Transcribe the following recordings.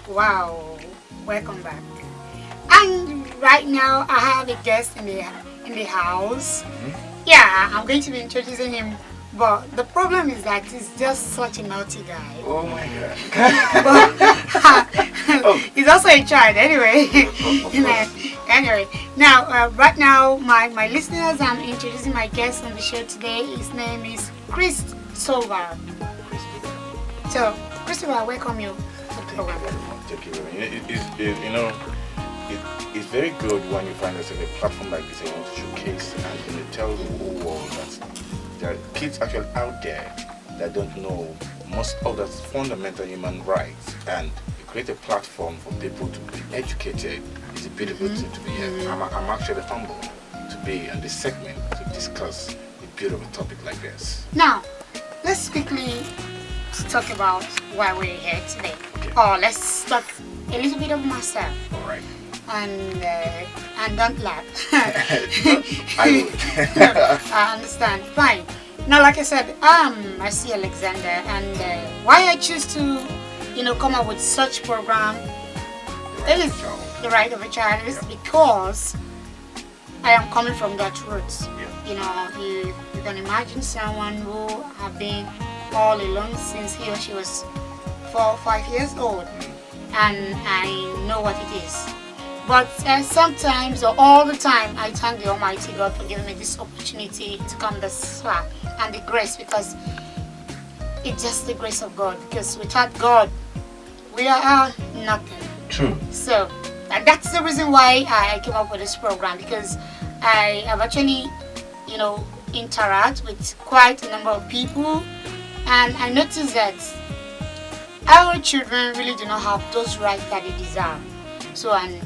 Wow, welcome back. And right now I have a guest in the house. Yeah, I'm going to be introducing him. But the problem is that he's just such a naughty guy. Oh my god. But he's also a child anyway. Anyway, now right now my listeners, I'm introducing my guest on the show today. His name is Chris Silva. So Christopher, I welcome you to the program. Thank you. It's very good when you find yourself a platform like this and you want to showcase and tell the whole world that there are kids actually out there that don't know most of the fundamental human rights, and you create a platform for people to be educated. It's a beautiful thing to be here. I'm actually humbled to be on this segment to discuss a beautiful topic like this. Now, let's quickly talk about why we're here today. Okay. Or let's talk a little bit of myself. All right. And don't laugh. I would. I understand. Fine. Now, like I said, I'm Mercy Alexander, and why I choose to, come up with such program, it is the right of a child, is because I am coming from that roots. Yeah. You can imagine someone who have been all alone since he or she was 4 or 5 years old, and I know what it is. But sometimes or all the time, I thank the Almighty God for giving me this opportunity to come this far, and the grace, because it's just the grace of God. Because without God, we are nothing. True. So that's the reason why I came up with this program, because I have actually, interact with quite a number of people, and I noticed that our children really do not have those rights that they deserve. So, and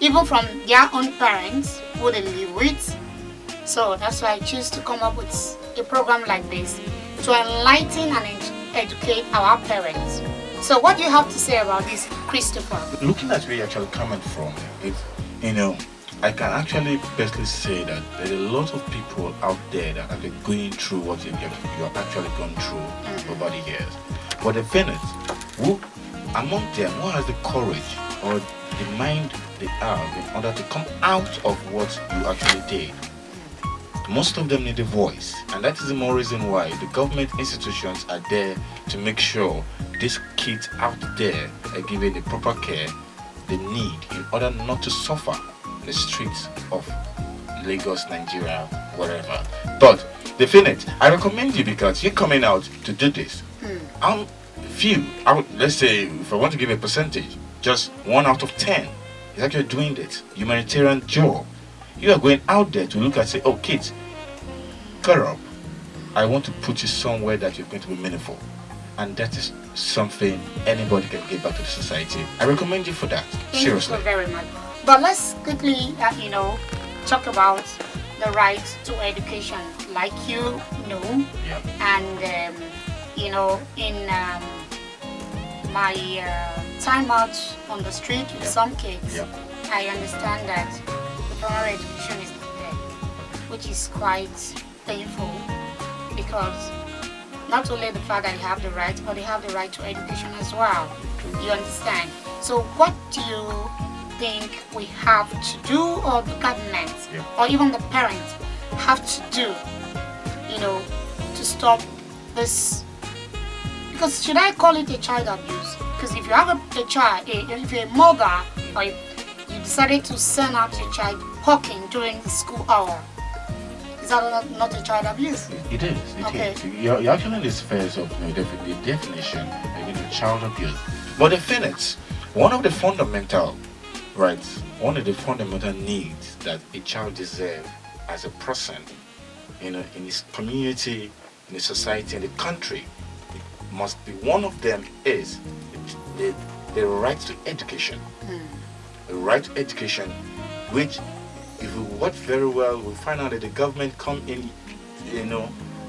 even from their own parents who they live with. So that's why I choose to come up with a program like this to enlighten and educate our parents. So what do you have to say about this, Christopher? Looking at where you're actually coming from, I can actually basically say that there are a lot of people out there that are going through what you have actually gone through over the years. But the thing is, who among them, who has the courage or the mind they have in order to come out of what you actually did? Most of them need a voice, and that is the more reason why the government institutions are there to make sure these kids out there are given the proper care they need in order not to suffer in the streets of Lagos, Nigeria, wherever. But the thing is, I recommend you because you're coming out to do this. Let's say, if I want to give a percentage, just 1 out of 10 is actually doing this humanitarian job. You are going out there to look and say, oh kids, cut up. I want to put you somewhere that you're going to be meaningful. And that is something anybody can give back to the society. I recommend you for that. Seriously. Thank you very much. But let's quickly, talk about the right to education, like you know. Yeah. And, in my time out on the street with some kids, I understand that the primary education is not there, which is quite painful, because not only the fact that they have the right, but they have the right to education as well. You understand? So what do you think we have to do, or the government, or even the parents have to do, to stop this? Because should I call it a child abuse? Because if you have a child, if you're a mother, or you decided to send out your child hawking during the school hour, is that not a child abuse? It is. It is. You're actually in this phase of the definition of child abuse. But the thing is, one of the fundamental rights, one of the fundamental needs that a child deserves as a person, in his community, in the society, in the country, must be one of them is the right to education. The right to education, which, if we watch very well, we'll find out that the government come in,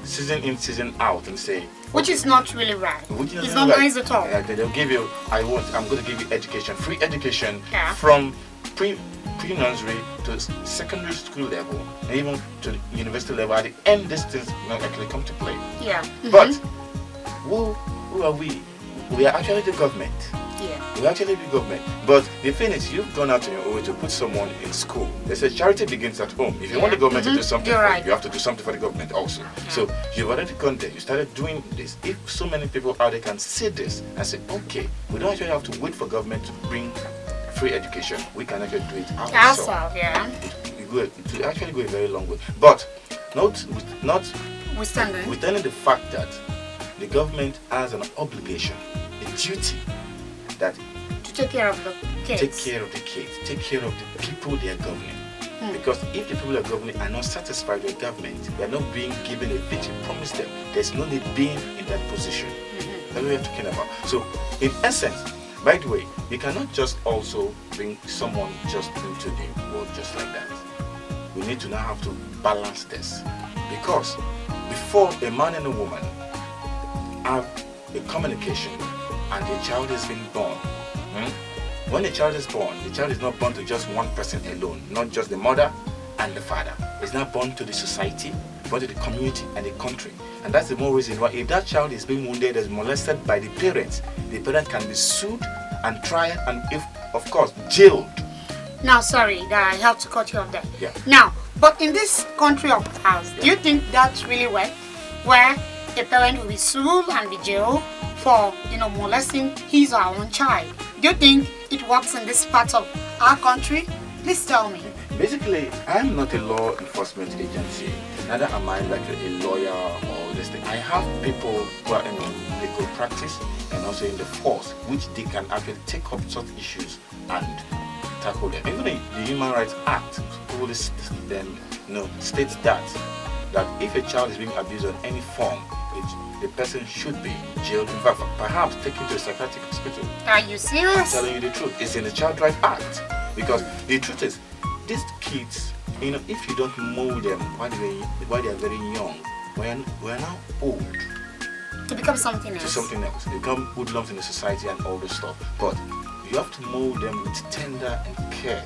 season in, season out, and say, Which is not really right. Which is it's not not right. nice at all. They'll give you, I'm going to give you education, free education Yeah. from pre-nursery to secondary school level, and even to the university level. At the end, these things not actually come to play. Yeah. But who are we? We are actually the government. Yeah. We actually the government. But the thing is, you've gone out in your way to put someone in school. They say charity begins at home. If you want the government to do something You're for right. you, you have to do something for the government also. So you've already gone there. You started doing this. If so many people out there can see this and say, okay, we don't actually have to wait for government to bring free education. We can actually do it ourselves. Ourselves, yeah. It will actually go a very long way. But not withstanding the fact that the government has an obligation, a duty, that to take care of the kids. take care of the kids, take care of the people they are governing. Because if the people are governing are not satisfied with government, they are not being given a victory promised them, there's no need being in that position. That's what we are talking about. So, in essence, by the way, you cannot just also bring someone just into the world just like that. We need to now have to balance this. Because before a man and a woman have a communication and the child is being born, when the child is born, the child is not born to just one person alone, not just the mother and the father. It's not born to the society, but to the community and the country. And that's the more reason why if that child is being wounded or molested by the parent can be sued and tried and, if of course, jailed. Now, sorry, I have to cut you off there. Yeah. Now, but in this country of ours, do you think that's really works? Where a parent will be sued and be jailed for, molesting his or her own child? Do you think it works in this part of our country? Please tell me. Basically, I'm not a law enforcement agency. Neither am I like a lawyer or this thing. I have people who are in legal practice and also in the force, which they can actually take up such issues and tackle them. Even the Human Rights Act clearly states that if a child is being abused in any form, the person should be jailed. In fact, perhaps taken to a psychiatric hospital. Are you serious? I'm telling you the truth. It's in the Child Right Act. Because the truth is, these kids, if you don't mold them while they are very young, we're now old. To become something else. To something else. They become hoodlums in the society and all this stuff. But you have to mold them with tender and care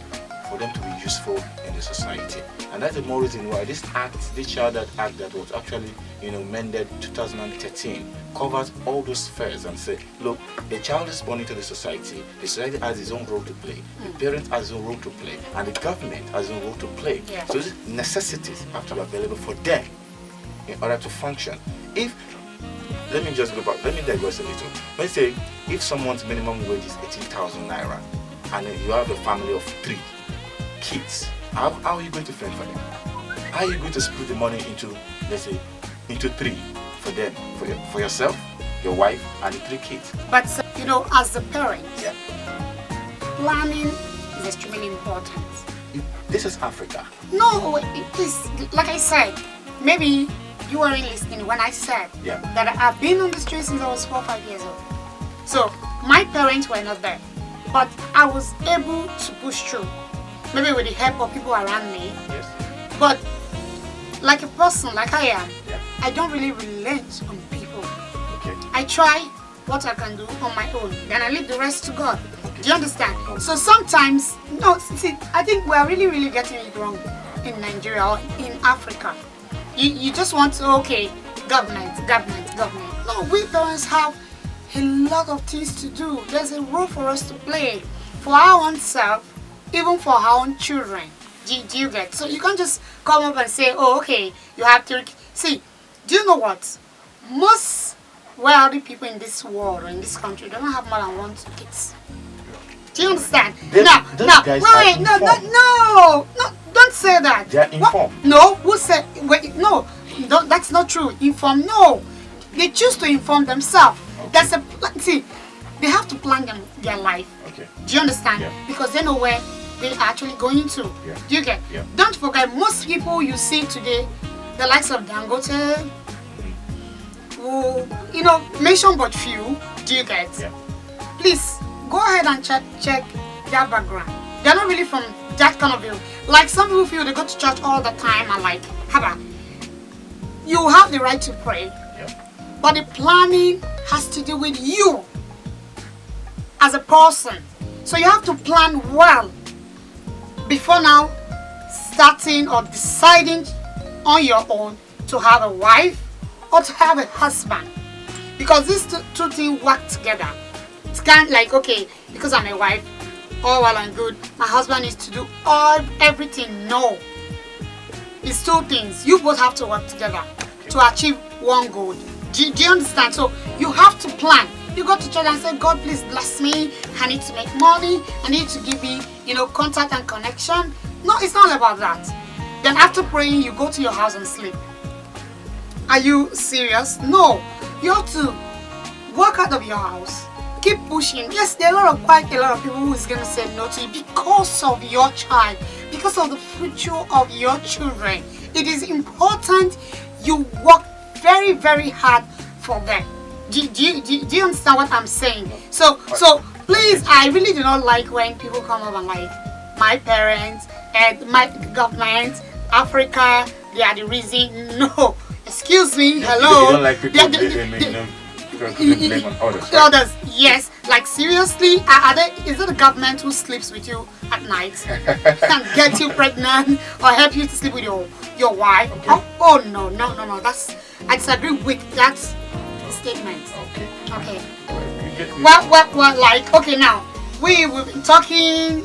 for them to be useful in the society. And that's the more reason why this Child Right Act that was actually amended 2013 covers all those spheres and say, look, a child is born into the society has its own role to play, the parent has his own role to play, and the government has its own role to play. Yeah. So these necessities have to be available for them in order to function. Let me digress a little. Let's say if someone's minimum wage is 18,000 naira and you have a family of 3 kids, how are you going to fend for them? How are you going to split the money into, let's say, into 3 for them, for yourself, your wife, and the 3 kids? But as the parent, Yeah. planning is extremely important. This is Africa. No, it is, like I said, maybe you weren't listening when I said that I've been on the street since I was 4 or 5 years old. So my parents were not there, but I was able to push through, maybe with the help of people around me. Yes. But like a person like I am, Yeah. I don't really relent on people. Okay. I try what I can do on my own, then I leave the rest to God. Okay. Do you understand? Okay. So sometimes, see, I think we're really, really getting it wrong in Nigeria or in Africa. You just want to, government. No, we parents have a lot of things to do. There's a role for us to play for our own self, even for our own children. Do you get? So you can't just come up and say, you have to. See, do you know what? Most wealthy people in this world or in this country don't have more than 1 kids. Do you understand? No, don't say that. They are informed. No, who said? Wait, no, that's not true. Informed? No, they choose to inform themselves. Okay. They have to plan their life. Okay. Do you understand? Yeah. Because they know where they are actually going to. Yeah. Do you get? Yeah. Don't forget, most people you see today, the likes of Dangote, who mention but few. Do you get? Yeah. Please go ahead and check their background. They're not really from that kind of view. Like some people feel they go to church all the time and like, Haba, you have the right to pray. Yeah. But the planning has to do with you as a person. So you have to plan well before now starting or deciding on your own to have a wife or to have a husband. Because these two things work together. It's kind of like, okay, because I'm a wife, all well and good, my husband needs to do everything. No. It's two things. You both have to work together to achieve one goal. Do you understand? So you have to plan. You go to church and say, God, please bless me. I need to make money. I need to give me, contact and connection. No, it's not about that. Then after praying, you go to your house and sleep. Are you serious? No. You have to walk out of your house. Keep pushing. Yes, there are quite a lot of people who is going to say no to you because of your child, because of the future of your children. It is important you work very, very hard for them. Do you understand what I'm saying? So please, I really do not like when people come up and like, my parents and my government, Africa, they are the reason. No, excuse me, hello. You don't like people blame on others, right? Others, yes. Like seriously, is it the government who sleeps with you at night and get you pregnant or help you to sleep with your wife? Okay. Oh no. I disagree with that statement. Okay. Well, like, okay, now we've been talking,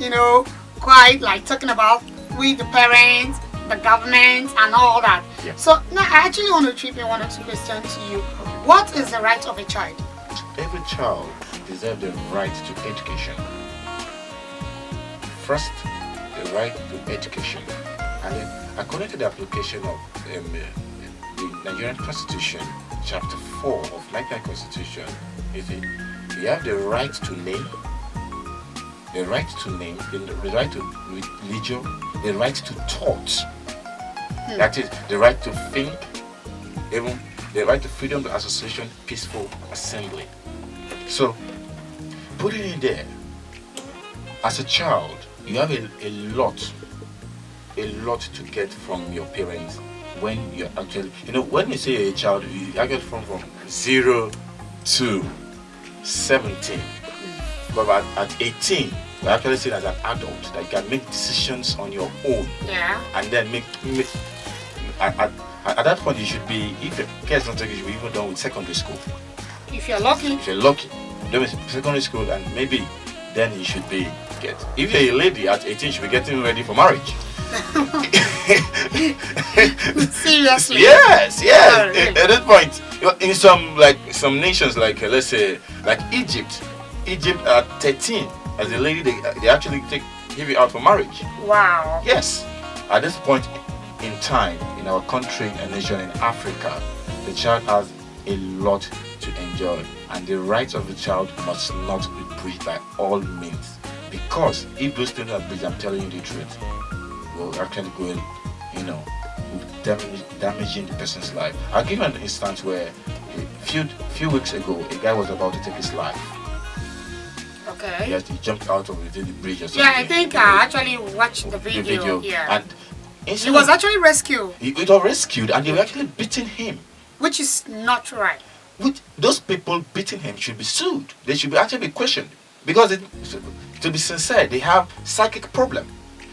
quite like talking about with the parents, the government, and all that. Yeah. So now I actually want to chip in one or two questions to you. What is the right of a child? Every child deserves the right to education. First, the right to education. And then, according to the application of the Nigerian Constitution, Chapter 4 of Nigerian Constitution, you have the right to name, the right to religion, the right to thought. That is the right to think, even the right to freedom of association, peaceful assembly. So, putting it there, as a child, you have a lot to get from your parents when you're actually, when you say a child, you actually from 0 to 17. But at 18, we actually see as an adult that you can make decisions on your own. Yeah. And then at that point, you should be, if your kids don't take it, you should be even done with secondary school. If you're lucky. Done with secondary school, and maybe then you should be if you're a lady at 18, you should be getting ready for marriage. Seriously? Yes. Oh, really? At that point, in some nations, like let's say, like Egypt at 13, as a lady, they actually give you out for marriage. Wow. Yes. At this point in time, in our country and nation in Africa, the child has a lot to enjoy, and the rights of the child must not be breached by all means. Because if those things are breached, I'm telling you the truth, will actually go damaging the person's life. I'll give you an instance where a few weeks ago, a guy was about to take his life. Okay. Yes, he jumped out of the bridge or something. Yeah, I think I actually watched the video. Yeah. And he was actually rescued. He was rescued, and they were actually beating him. Which is not right. Those people beating him should be sued. They should actually be questioned. Because, to be sincere, they have psychic problem.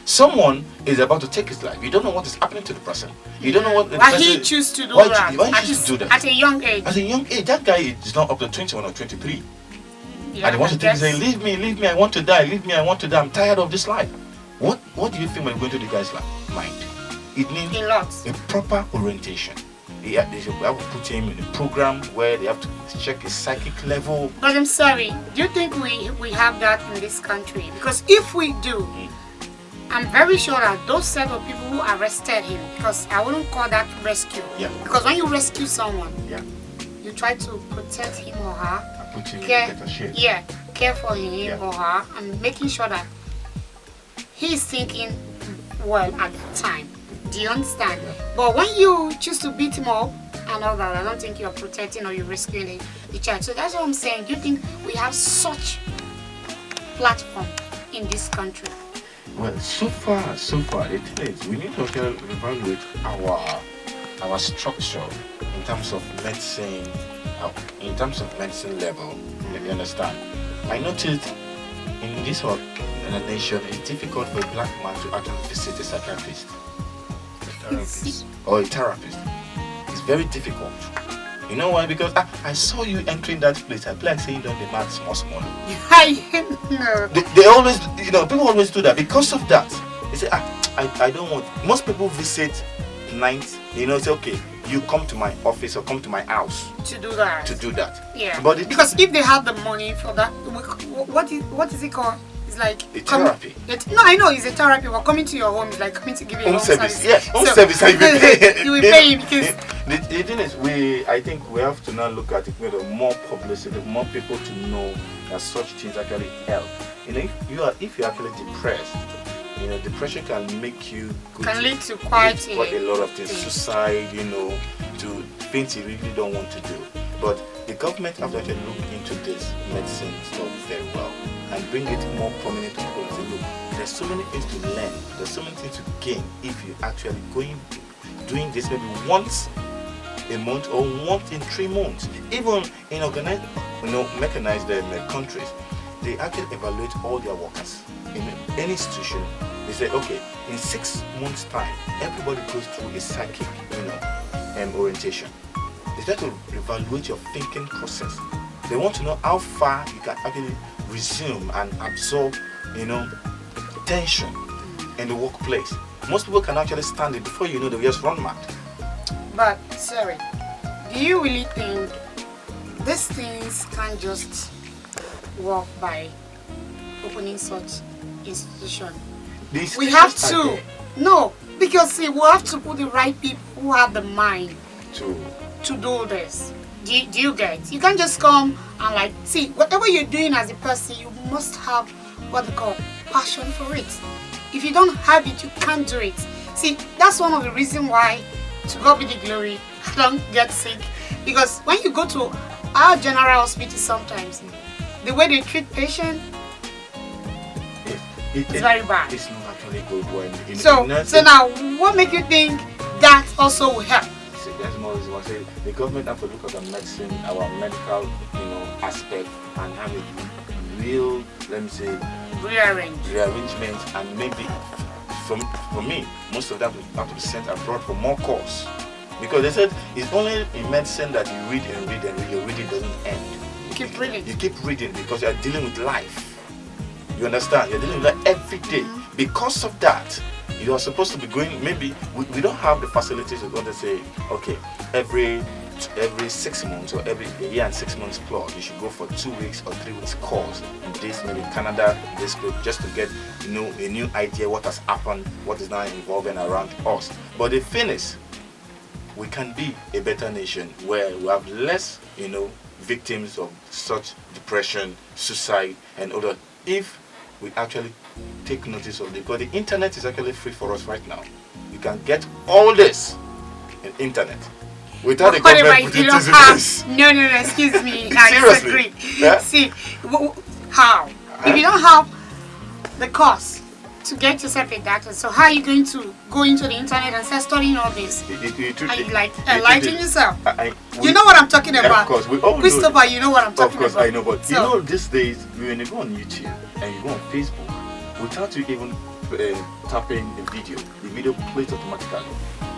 Someone is about to take his life. You don't know what is happening to the person. You don't know what the why person... he choose to do that. Why he choose to do that? At a young age. At a young age. That guy is not up to 21 or 23. Yeah, and he wants to take his life. Leave me, I want to die. Leave me, I want to die. I'm tired of this life. What do you think when you go into the guy's mind? It needs a proper orientation. They have to put him in a program where they have to check his psychic level. But I'm sorry, do you think we have that in this country? Because if we do, I'm very sure that those set of people who arrested him, because I wouldn't call that rescue. Yeah. Because when you rescue someone, yeah, you try to protect him or her. Put him care, in better shape. Yeah, care for him or her, and making sure that he's thinking well at that time. Do you understand? Yeah. But when you choose to beat him up and all that, I don't think you're protecting or you're rescuing the child. So that's what I'm saying. Do you think we have such platform in this country? Well, so far, the thing is, we need to evaluate our structure in terms of medicine, level. If you understand, I noticed in this whole nation, it's difficult for a black man to actually visit a psychiatrist, a therapist, or a therapist. It's very difficult. You know why? Because I saw you entering that place. I play like saying, don't the mad small. No. They always, people always do that. Because of that, they say, I don't want. Most people visit night. Say, okay, you come to my office or come to my house to do that. Yeah. But because if they have the money for that, what is it called? It's like a therapy. No, I know it's a therapy. But coming to your home is like coming to give you home service. Yes, home service. And you will pay because the thing is, I think we have to now look at it with more publicity, more people to know that such things actually help. If you're actually depressed, depression can make you lead to quite a lot of things, suicide, to things you really don't want to do. But the government have to actually look into this medicine stuff very well and bring it more prominent to people and say, look, there's so many things to learn, there's so many things to gain if you actually doing this maybe once a month or once in 3 months. Even in organized, mechanized countries, they actually evaluate all their workers in any institution. They say, okay, in 6 months' time, everybody goes through a psychic, orientation. They try to evaluate your thinking process. They want to know how far you can actually resume and absorb, tension in the workplace. Most people can actually stand it before you know they just run mad. But sorry, do you really think these things can't just work by opening such institution? We have to. No, because see, we have to put the right people who have the mind to do this. Do you get? You can't just come and see, whatever you're doing as a person, you must have what they call passion for it. If you don't have it, you can't do it. See, that's one of the reasons why, to God be the glory, I don't get sick. Because when you go to our general hospital sometimes, the way they treat patients, it's very bad. It's not actually good when so now, what makes you think that also will help? That's more reason why I say the government have to look at the medicine, our medical, aspect, and have a real, let me say, rearrangement, and maybe for me, most of that will have to be sent abroad for more course. Because they said it's only in medicine that you read and read and read. Your reading doesn't end. You keep reading. You keep reading because you are dealing with life. You understand? You're dealing with life every day. Because of that, you are supposed to be going. Maybe we don't have the facilities to go to say, okay, every 6 months or every year and 6 months plus, you should go for 2 weeks or 3 weeks course in this, maybe Canada, this group, just to get a new idea what has happened, what is now evolving around us. But the thing is, we can be a better nation where we have less, victims of such depression, suicide, and other. If we actually take notice of it, because the internet is actually free for us right now. You can get all this in internet without the government putting this. No, excuse me. Seriously? Yeah? See, how? If you don't have the cost to get yourself a doctor, so how are you going to go into the internet and start studying all this? Are you enlighten yourself? You know what I'm talking about. Of course, we all Christopher, know. you know what I'm talking about. Of course, I know, but these days, when you go on YouTube and you go on Facebook, without you even tapping the video plays automatically.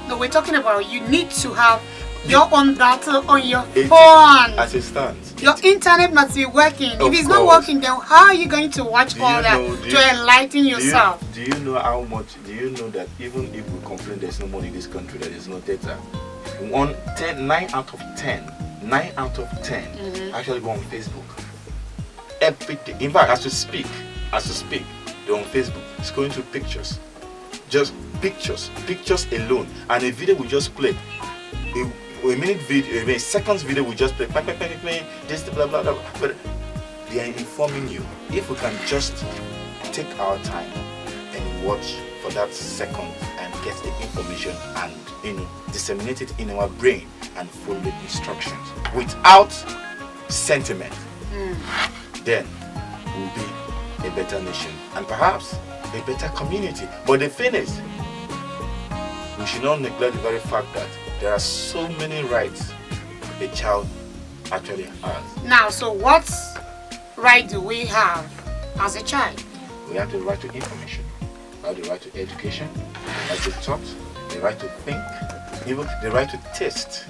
No, we're talking about you need to have your own data on your phone. As it stands. Your internet must be working. If it's not working, then how are you going to watch all that to enlighten yourself? Do you know how much? Do you know that even if we complain there's no money in this country, that there's no data, 9 out of 10 actually go on Facebook. Every day. In fact, as we speak, they're on Facebook. It's going through pictures. Just pictures alone. And a video we just play. A minute video, a seconds video we just play, this, blah, blah, blah. But they are informing you. If we can just take our time and watch for that second and get the information and disseminate it in our brain and follow the instructions without sentiment, then we'll be a better nation and perhaps a better community. But the thing is, we should not neglect the very fact that there are so many rights a child actually has. Now, so what right do we have as a child? We have the right to information, we have the right to education, the right to thought, the right to think, even the right to taste.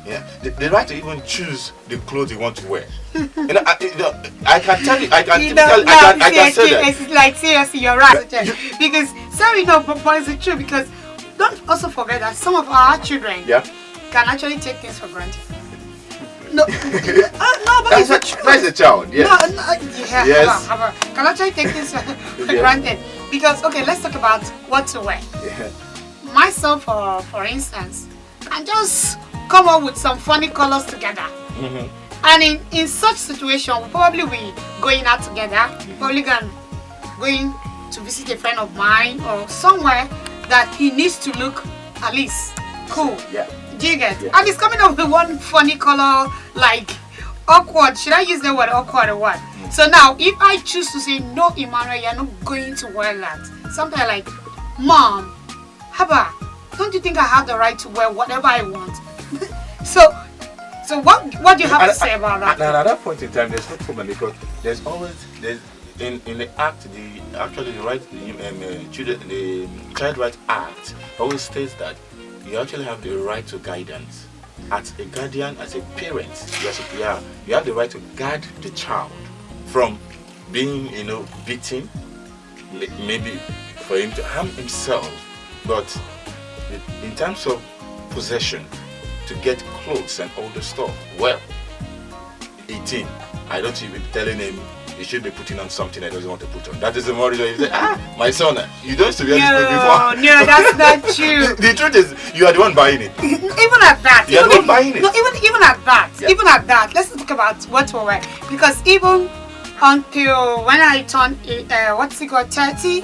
Yeah, the right to even choose the clothes you want to wear. I can tell you, I can say that. It's like seriously, you're right. Because sorry, no, but it's true. Because don't also forget that some of our children can actually take things for granted. No, no, but that's a child. Yes. Yes. Can actually take things for granted. Because okay, let's talk about what to wear. Yeah. Myself, for instance, can just come up with some funny colors together. And in such situation, we probably be going out together, probably going to visit a friend of mine or somewhere that he needs to look at least cool. Yeah. Do you get? And he's coming up with one funny color, like awkward. Should I use the word awkward or what? So now, if I choose to say, no, Emmanuel, you're not going to wear that. Something like, Mom, Haba, don't you think I have the right to wear whatever I want? So what do you have to say about that? At that point in time, there's no problem because there's in the act, the Child Rights Act always states that you actually have the right to guidance. As a guardian, as a parent, you have the right to guard the child from being, beaten, maybe for him to harm himself. But in terms of possession, to get clothes and all the stuff, well, 18, I don't even be telling him he should be putting on something I doesn't want to put on. That is the more reason you say, my son, you don't used to wear this before. No, that's not true. The truth is, you are the one buying it. Even at that. You are the one buying it. No, even at that. Yeah. Even at that. Let's talk about what to wear. Because even until when I turned, 30,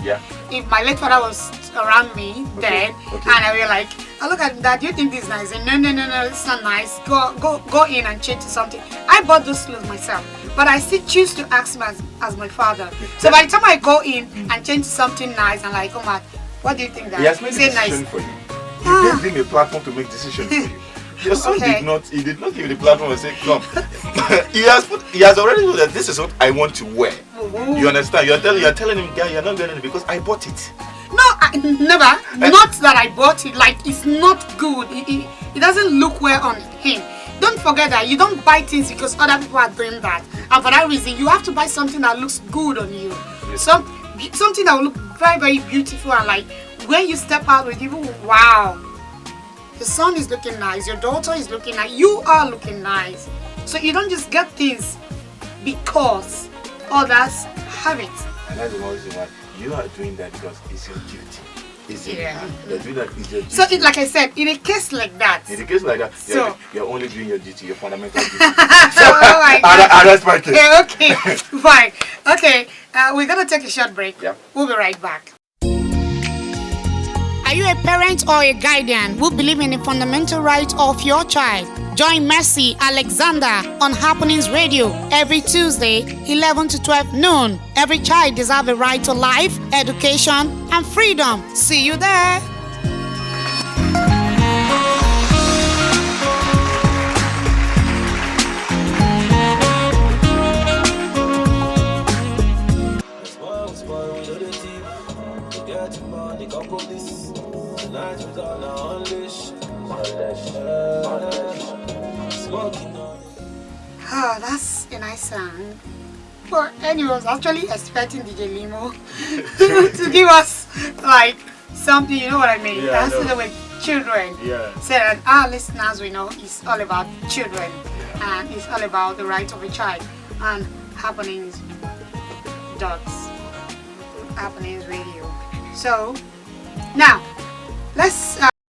if my late father was around me then, and I was like, I look at that, do you think this is nice? And no, it's not nice. Go in and change to something. I bought those clothes myself, but I still choose to ask him as my father. So by the time I go in and change to something nice, I'm like, oh man, what do you think that? He has made a decision for you. You gave him a platform to make decisions for you. Your son did not give you the platform and say, come. he has already known that this is what I want to wear. You understand? You're telling him, guy, you're not wearing it because I bought it. No, never. Not that I bought it. Like, it's not good. It doesn't look well on him. Don't forget that you don't buy things because other people are doing that. And for that reason, you have to buy something that looks good on you. Yes. Something that will look very, very beautiful. And like, when you step out with people, wow. Your son is looking nice. Your daughter is looking nice. You are looking nice. So you don't just get things because others have it. And that's the reason why you are doing that, because it's your duty. You're doing that is your duty. So, like I said, in a case like that. In a case like that, you're only doing your duty, your fundamental duty. Oh my God. And that's my case. Okay, fine. Okay, we're going to take a short break. Yeah. We'll be right back. Are you a parent or a guardian who believe in the fundamental rights of your child? Join Mercy Alexander on Happenings Radio every Tuesday, 11 to 12 noon. Every child deserves a right to life, education, and freedom. See you there. Oh, that's a nice song. But anyway, I was actually expecting DJ Limo to give us like something, you know what I mean? Yeah, that's to do with children. Yeah. So that our listeners, we know it's all about children, and it's all about the right of a child and Happenings Radio. So now let's